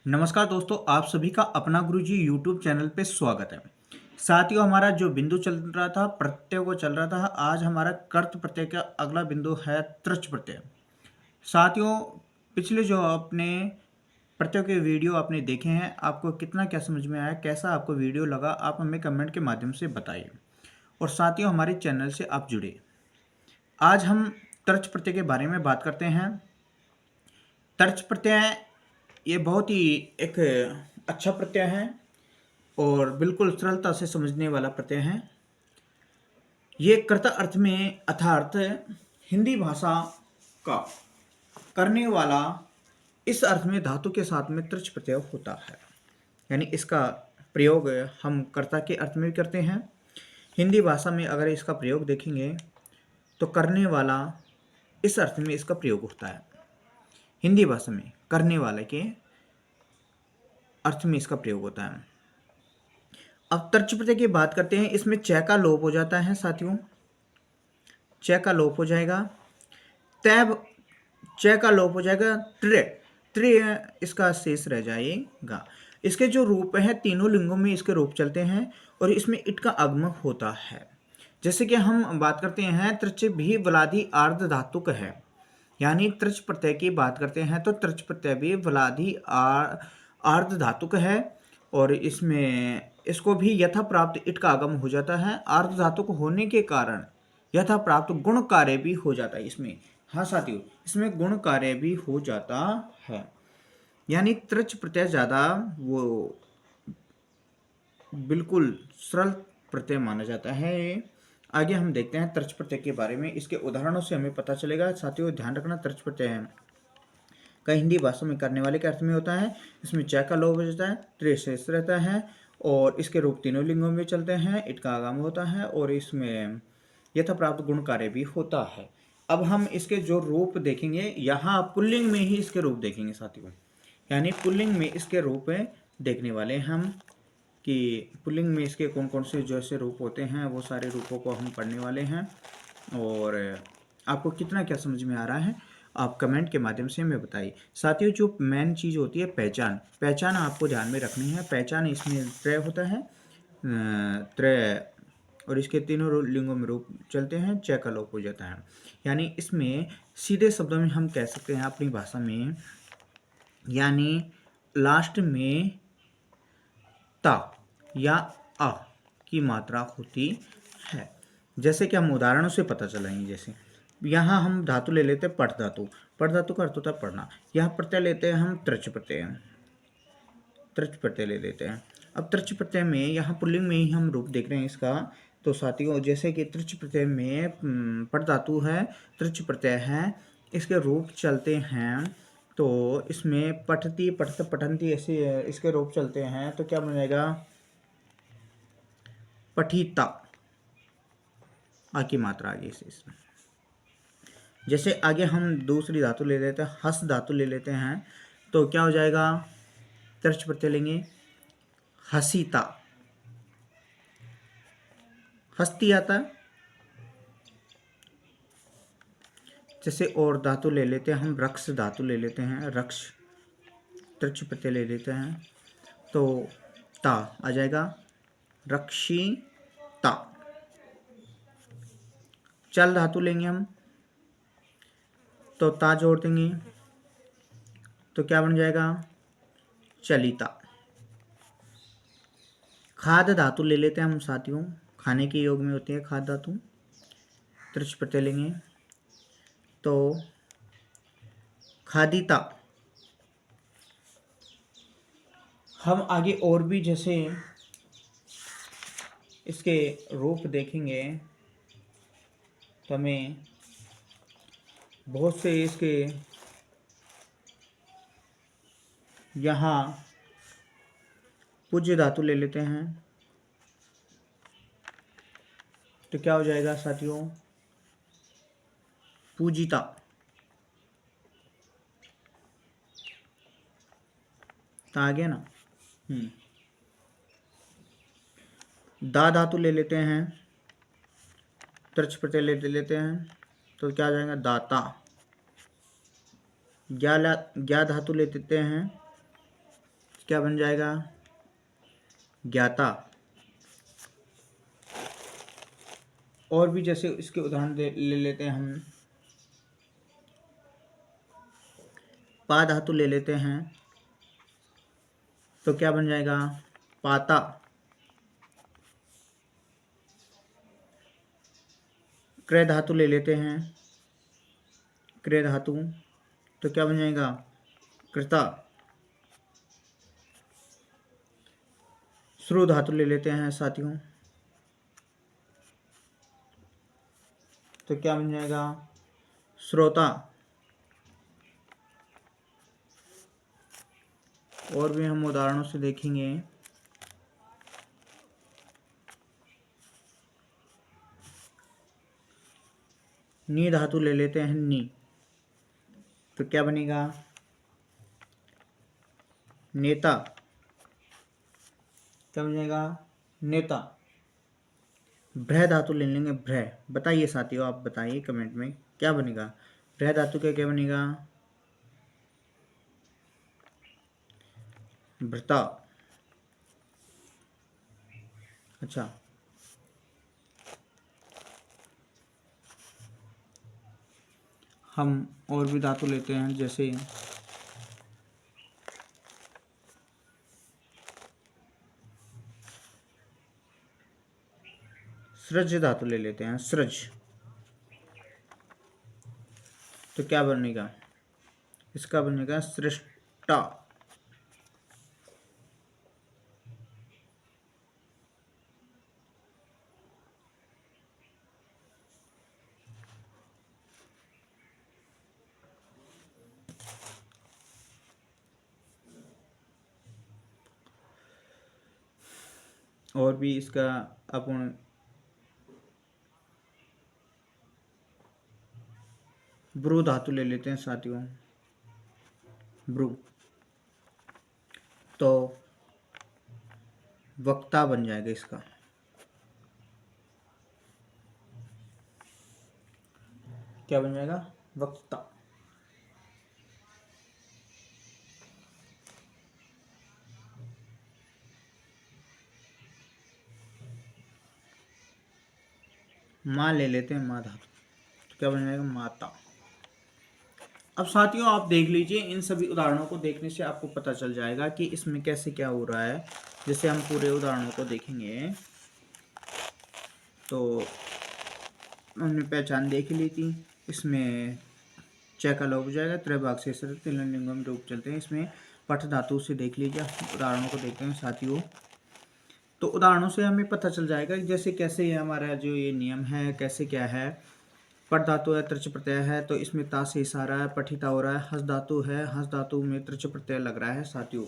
नमस्कार दोस्तों, आप सभी का अपना गुरुजी यूट्यूब चैनल पे स्वागत है। साथियों, हमारा जो बिंदु चल रहा था प्रत्यय को चल रहा था, आज हमारा कर्त प्रत्यय का अगला बिंदु है तृच प्रत्यय। साथियों, पिछले जो अपने प्रत्यय के वीडियो आपने देखे हैं, आपको कितना क्या समझ में आया, कैसा आपको वीडियो लगा, आप हमें कमेंट के माध्यम से बताइए। और साथियों, हमारे चैनल से आप जुड़े। आज हम तृच प्रत्यय के बारे में बात करते हैं। तर्च प्रत्यय ये बहुत ही एक अच्छा प्रत्यय है और बिल्कुल सरलता से समझने वाला प्रत्यय है। ये कर्ता अर्थ में अर्थात हिंदी भाषा का करने वाला, इस अर्थ में धातु के साथ में तृच प्रत्यय होता है। यानी इसका प्रयोग हम कर्ता के अर्थ में भी करते हैं। हिंदी भाषा में अगर इसका प्रयोग देखेंगे तो करने वाला, इस अर्थ में इसका प्रयोग होता है। हिंदी भाषा में करने वाले के अर्थ में इसका प्रयोग होता है। अब तर्च प्रत्यय की बात करते हैं। इसमें च का लोप हो जाता है साथियों, च का लोप हो जाएगा। तैब च का लोप हो जाएगा। त्रे त्रे इसका शेष रह जाएगा। इसके जो रूप हैं, तीनों लिंगों में इसके रूप चलते हैं और इसमें इट का आगमन होता है। जैसे कि हम बात करते हैं तृच भी व्लाधि आर्ध धातुक है। यानी तृच प्रत्यय की बात करते हैं तो तृच प्रत्यय भी व्लाधि आर्ध धातुक है और इसमें इसको भी यथा प्राप्त इट का आगम हो जाता है। आर्ध धातुक होने के कारण यथा प्राप्त गुण कार्य भी हो जाता है इसमें। हाँ साथियों, इसमें गुण कार्य भी हो जाता है। यानी तृच प्रत्यय ज़्यादा वो बिल्कुल सरल प्रत्यय माना जाता है। आगे हम देखते हैं तृच प्रत्यय के बारे में। इसके उदाहरणों से हमें पता चलेगा। साथियों, ध्यान रखना, तृच प्रत्यय का हिंदी भाषा में करने वाले के अर्थ में होता है। इसमें च का लोप हो जाता है, त्रे शेष रहता है और इसके रूप तीनों लिंगों में चलते हैं, इट का आगम होता है और इसमें यथा प्राप्त गुण कार्य भी होता है। अब हम इसके जो रूप देखेंगे, यहाँ पुल्लिंग में ही इसके रूप देखेंगे साथियों। यानी पुल्लिंग में इसके रूप देखने वाले हम कि पुल्लिंग में इसके कौन कौन से जैसे रूप होते हैं, वो सारे रूपों को हम पढ़ने वाले हैं। और आपको कितना क्या समझ में आ रहा है, आप कमेंट के माध्यम से हमें बताइए। साथियों, जो मेन चीज़ होती है पहचान, पहचान आपको ध्यान में रखनी है। पहचान इसमें त्रय होता है, त्रय, और इसके तीनों लिंगों में रूप चलते हैं, च का लोप हो जाता है। यानी इसमें सीधे शब्दों में हम कह सकते हैं अपनी भाषा में, यानी लास्ट में ता या आ की मात्रा होती है। जैसे कि हम उदाहरणों से पता चलाएंगे। जैसे यहाँ हम धातु ले लेते हैं पठ धातु, पठ धातु का अर्थ होता है पढ़ना। यहाँ प्रत्यय लेते हैं हम तृच प्रत्यय, तृच प्रत्यय ले लेते हैं। अब तृच प्रत्यय में यहाँ पुल्लिंग में ही हम रूप देख रहे हैं इसका। तो साथियों, जैसे कि तृच प्रत्यय में पठ धातु है, तृच प्रत्यय है, इसके रूप चलते हैं। तो इसमें पठती, पठत, पठंती ऐसे इसके रूप चलते हैं। तो क्या बन जाएगा? पठिता, आ की मात्रा आगे से इसमें। जैसे आगे हम दूसरी धातु ले लेते हैं, हस धातु ले लेते हैं। तो क्या हो जाएगा? तर्च प्रत्यय लेंगे, हसीता, हस्ती आता है। जैसे और धातु ले लेते हैं हम, रक्ष धातु ले लेते हैं, रक्ष, तर्च प्रत्यय ले लेते हैं तो ता आ जाएगा, रक्षिता। चल धातु लेंगे हम तो ता जोड़ देंगे तो क्या बन जाएगा? चलिता। खाद धातु ले लेते हैं हम साथियों, खाने के योग में होती है खाद धातु। तृच प्रत्यय लेंगे तो खादिता। हम आगे और भी जैसे इसके रूप देखेंगे तो हमें बहुत से इसके यहाँ पूज्य धातु ले लेते हैं तो क्या हो जाएगा साथियों? पूजिता। तो आ गया ना। दा धातु ले लेते हैं, तृच प्रत्यय ले लेते हैं तो क्या आ जाएगा? दाता। ज्ञा धातु ले लेते हैं क्या बन जाएगा? ज्ञाता। और भी जैसे इसके उदाहरण ले लेते हैं हम। पा धातु ले लेते हैं तो क्या बन जाएगा? पाता। क्रय धातु ले लेते हैं, क्रय धातु, तो क्या बन जाएगा? कृता। श्रु धातु ले लेते हैं साथियों, तो क्या बन जाएगा? श्रोता। और भी हम उदाहरणों से देखेंगे। नी धातु ले लेते हैं, नी, तो क्या बनेगा? नेता। क्या बन जाएगा? नेता। भ्रह धातु ले लेंगे, भ्रह। बताइए साथियों, आप बताइए कमेंट में क्या बनेगा? भ्रह धातु का क्या बनेगा? भ्रता। अच्छा, हम और भी धातु लेते हैं, जैसे सृज धातु ले लेते हैं, सृज, तो क्या बनेगा? इसका बनेगा सृष्टा। और भी इसका अपन ब्रू धातु ले लेते हैं साथियों, ब्रू, तो वक्ता बन जाएगा इसका। क्या बन जाएगा? वक्ता। माँ ले लेते हैं, माँ धातु, तो क्या बन जाएगा? माता। अब साथियों आप देख लीजिए, इन सभी उदाहरणों को देखने से आपको पता चल जाएगा कि इसमें कैसे क्या हो रहा है। जैसे हम पूरे उदाहरणों को देखेंगे तो हमने पहचान देख ली थी। इसमें च का लोप हो जाएगा, त्रैभाग से तिलिंगम रूप चलते हैं। इसमें पठ धातु से देख लीजिए, उदाहरणों को देखते हैं साथियों। तो उदाहरणों से हमें पता चल जाएगा कि जैसे कैसे ये हमारा जो ये नियम है कैसे क्या है। पठ धातु है, तृच प्रत्यय है, तो इसमें ता से इशारा है, पठिता हो रहा है। हंस धातु है, हंस धातु में तृच प्रत्यय लग रहा है साथियों,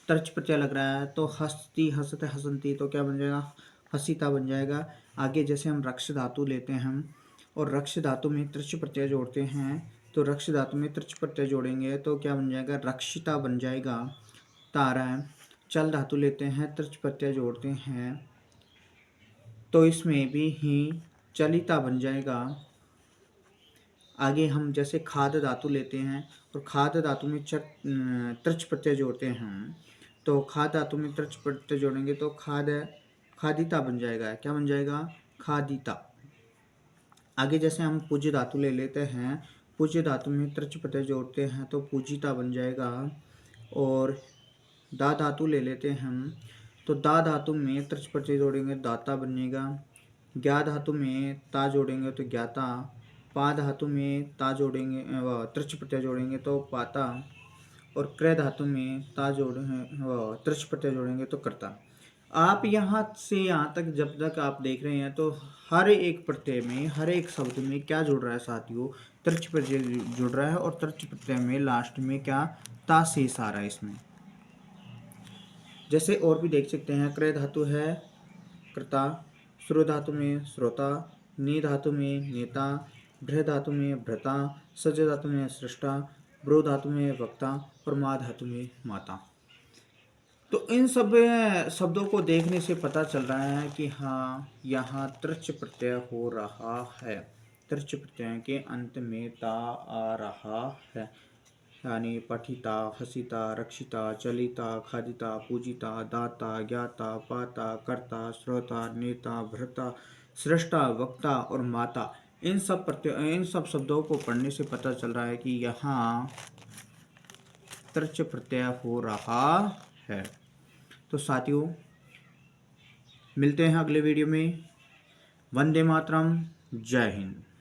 तृच प्रत्यय लग रहा है, तो हस्ती, हसते, हसंती, तो क्या बन जाएगा? हसीता बन जाएगा। आगे जैसे हम रक्ष धातु लेते हैं हम, और रक्ष धातु में तृच प्रत्यय जोड़ते हैं, तो रक्ष धातु में तृच प्रत्यय जोड़ेंगे तो क्या बन जाएगा? रक्षिता बन जाएगा। तारा। चल धातु लेते हैं, तृच प्रत्यय जोड़ते हैं, तो इसमें भी ही चलिता बन जाएगा। आगे हम जैसे खाद धातु लेते हैं और खाद धातु में तृच प्रत्यय जोड़ते हैं, तो खाद धातु में तृच प्रत्यय जोड़ेंगे तो खादिता बन जाएगा। क्या बन जाएगा? खादिता। आगे जैसे हम पूज्य धातु ले लेते हैं, पूज्य धातु में तृच प्रत्यय जोड़ते हैं तो पूजिता बन जाएगा। और दा धातु ले लेते हैं हम, तो दा धातु में तृच प्रत्यय जोड़ेंगे दाता बनेगा। ज्ञा धातु में ता जोड़ेंगे तो ज्ञाता। पा धातु में ता जोड़ेंगे तृच प्रत्यय जोड़ेंगे तो पाता। और क्रय धातु में ता जोड़ेंगे तृच प्रत्यय जोड़ेंगे तो कर्ता। आप यहाँ से यहाँ तक जब तक आप देख रहे हैं तो हर एक प्रत्यय में, हर एक शब्द में क्या जुड़ रहा है साथियों? तृच प्रत्यय जुड़ रहा है। और तृच प्रत्यय में लास्ट में क्या? ता शेष आ रहा है इसमें। जैसे और भी देख सकते हैं, क्रय धातु है कर्ता, श्रु धातु में श्रोता, नी धातु में नेता, भ्रह धातु में भ्रता, सज धातु में सृष्टा, ब्रो धातु में वक्ता और मा धातु में माता। तो इन सब शब्दों को देखने से पता चल रहा है कि हाँ यहाँ तृच प्रत्यय हो रहा है, तृच प्रत्यय के अंत में ता आ रहा है। यानी पठिता, हसिता, रक्षिता, चलिता, खादिता, पूजिता, दाता, ज्ञाता, पाता, कर्ता, श्रोता, नेता, भ्रता, सृष्टा, वक्ता और माता, इन सब शब्दों को पढ़ने से पता चल रहा है कि यहाँ तृच प्रत्यय हो रहा है। तो साथियों, मिलते हैं अगले वीडियो में। वंदे मातरम। जय हिंद।